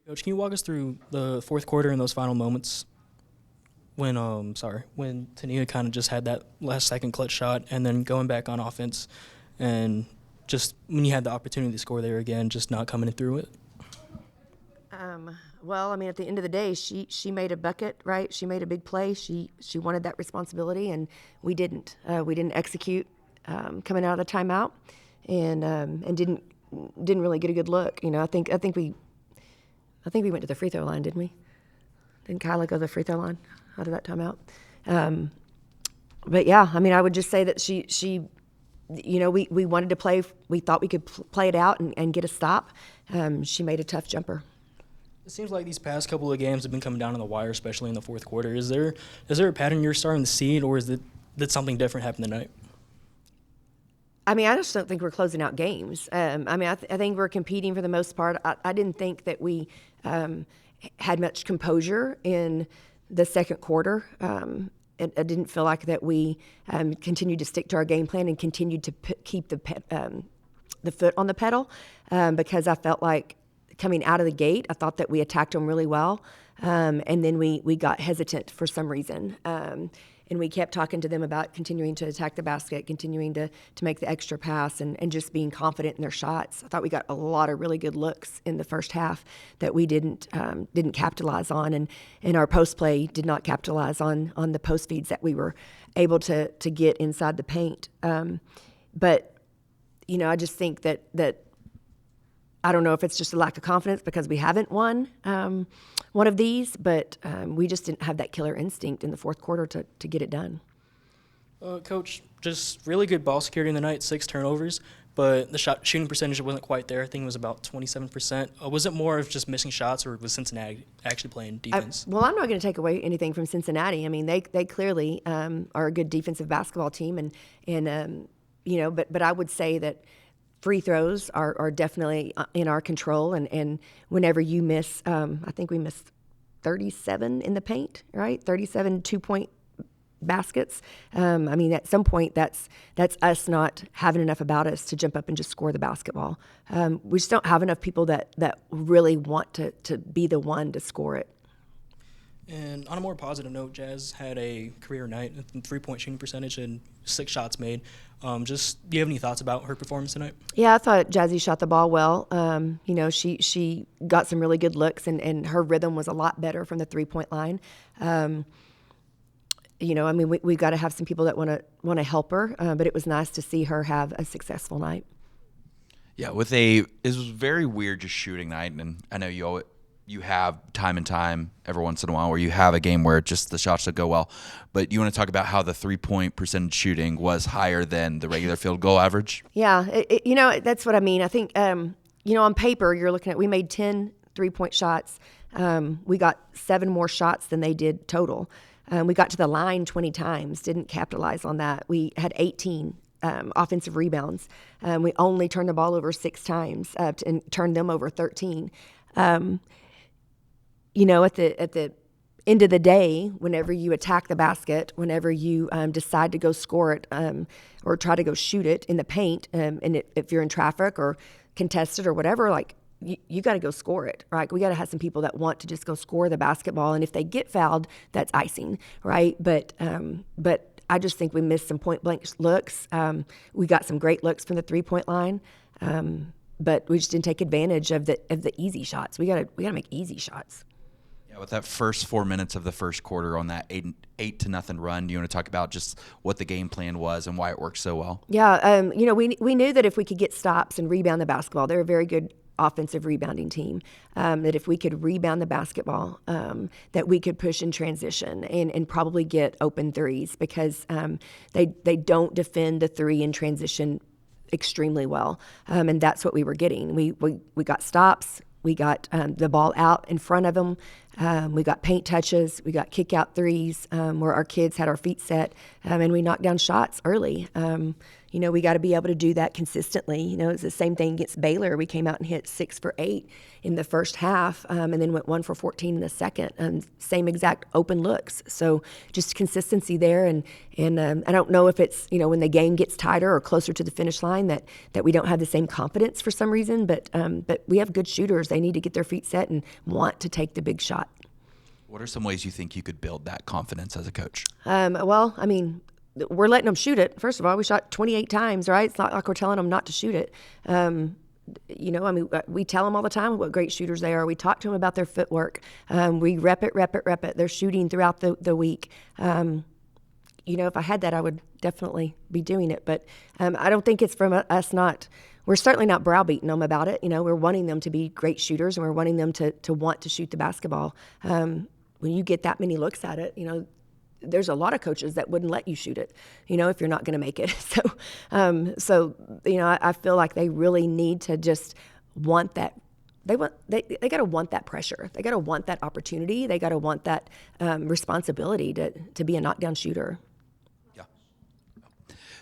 Coach, can you walk us through the fourth quarter and those final moments when Tania kind of just had that last second clutch shot and then going back on offense and just when you had the opportunity to score there again, just not coming through it? Well, I mean, at the end of the day, she made a bucket, right? She made a big play. She wanted that responsibility, and we didn't. We didn't execute coming out of the timeout, and didn't really get a good look. You know, I think we went to the free throw line, didn't we? Didn't Kyla go to the free throw line out of that timeout? But yeah, I mean, I would just say that she you know, we wanted to play. We thought we could play it out and get a stop. She made a tough jumper. It seems like these past couple of games have been coming down on the wire, especially in the fourth quarter. Is there a pattern you're starting to see, or did something different happen tonight? I mean, I just don't think we're closing out games. I mean, I think we're competing for the most part. I didn't think that we had much composure in the second quarter. I didn't feel like that we continued to stick to our game plan and continued to keep the foot on the pedal because I felt like coming out of the gate, I thought that we attacked them really well, and then we got hesitant for some reason. And we kept talking to them about continuing to attack the basket, continuing to make the extra pass, and just being confident in their shots. I thought we got a lot of really good looks in the first half that we didn't capitalize on, and our post play did not capitalize on the post feeds that we were able to get inside the paint. But you know, I just think that I don't know if it's just a lack of confidence because we haven't won one of these, but we just didn't have that killer instinct in the fourth quarter to get it done. Coach, just really good ball security in the night, 6 turnovers, but the shooting percentage wasn't quite there. I think it was about 27%. Was it more of just missing shots, or was Cincinnati actually playing defense? Well, I'm not going to take away anything from Cincinnati. I mean, they clearly are a good defensive basketball team, and you know, but I would say that free throws are definitely in our control, and whenever you miss, I think we missed 37 in the paint, right? 37 2-point baskets. I mean, at some point, that's us not having enough about us to jump up and just score the basketball. We just don't have enough people that really want to be the one to score it. And on a more positive note, Jazz had a career night, 3-point shooting percentage and 6 shots made. Just, do you have any thoughts about her performance tonight? Yeah, I thought Jazzy shot the ball well. You know, she got some really good looks, and her rhythm was a lot better from the 3-point line. You know, I mean, we got to have some people that want to help her, but it was nice to see her have a successful night. Yeah, it was very weird just shooting night, and I know you have time and time every once in a while where you have a game where just the shots don't go well. But you want to talk about how the 3-point percentage shooting was higher than the regular field goal average? Yeah, you know, that's what I mean. I think, you know, on paper, you're looking at, we made 10 3-point shots. We got 7 more shots than they did total. We got to the line 20 times, didn't capitalize on that. We had 18 offensive rebounds. We only turned the ball over 6 times and turned them over 13. You know, at the end of the day, whenever you attack the basket, whenever you decide to go score it or try to go shoot it in the paint, and if you're in traffic or contested or whatever, like you got to go score it, right? We got to have some people that want to just go score the basketball, and if they get fouled, that's icing, right? But I just think we missed some point blank looks. We got some great looks from the 3-point line. But we just didn't take advantage of the easy shots. We gotta make easy shots. Yeah, with that first 4 minutes of the first quarter on that 8-0 run, do you want to talk about just what the game plan was and why it worked so well? Yeah, you know, we knew that if we could get stops and rebound the basketball, they're a very good offensive rebounding team. That if we could rebound the basketball, that we could push in transition and probably get open threes because they don't defend the 3 in transition extremely well, and that's what we were getting. We got stops. We got the ball out in front of them. We got paint touches. We got kick out threes where our kids had our feet set, and we knocked down shots early. we got to be able to do that consistently. It's the same thing against Baylor. We came out and hit 6 for 8 in the first half, and then went 1 for 14 in the second. Same exact open looks. So just consistency there, and I don't know if it's when the game gets tighter or closer to the finish line that we don't have the same confidence for some reason. But we have good shooters. They need to get their feet set and want to take the big shot. What are some ways you think you could build that confidence as a coach? Well, I mean, we're letting them shoot it. First of all, we shot 28 times, right? It's not like we're telling them not to shoot it. We tell them all the time what great shooters they are. We talk to them about their footwork. We rep it. They're shooting throughout the week. If I had that, I would definitely be doing it. But I don't think it's from us not. We're certainly not browbeating them about it. We're wanting them to be great shooters, and we're wanting them to want to shoot the basketball. When you get that many looks at it, there's a lot of coaches that wouldn't let you shoot it, if you're not going to make it. So I feel like they really need to just want that. They got to want that pressure. They got to want that opportunity. They got to want that responsibility to be a knockdown shooter.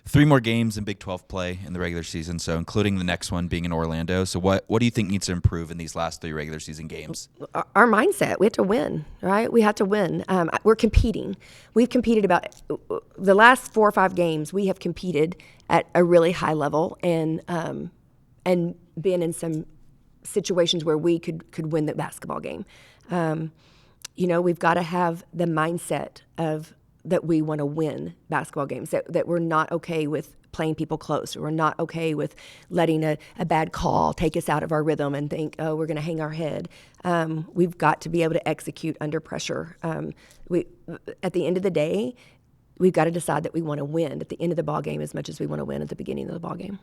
3 more games in Big 12 play in the regular season, so including the next one being in Orlando. So what do you think needs to improve in these last 3 regular season games? Our mindset. We have to win, right? We have to win. We're competing. We've competed about the last 4 or 5 games. We have competed at a really high level and been in some situations where we could win the basketball game. We've got to have the mindset of that we want to win basketball games, that we're not okay with playing people close, or we're not okay with letting a bad call take us out of our rhythm and think, oh, we're going to hang our head. We've got to be able to execute under pressure. At the end of the day, we've got to decide that we want to win at the end of the ball game as much as we want to win at the beginning of the ball game.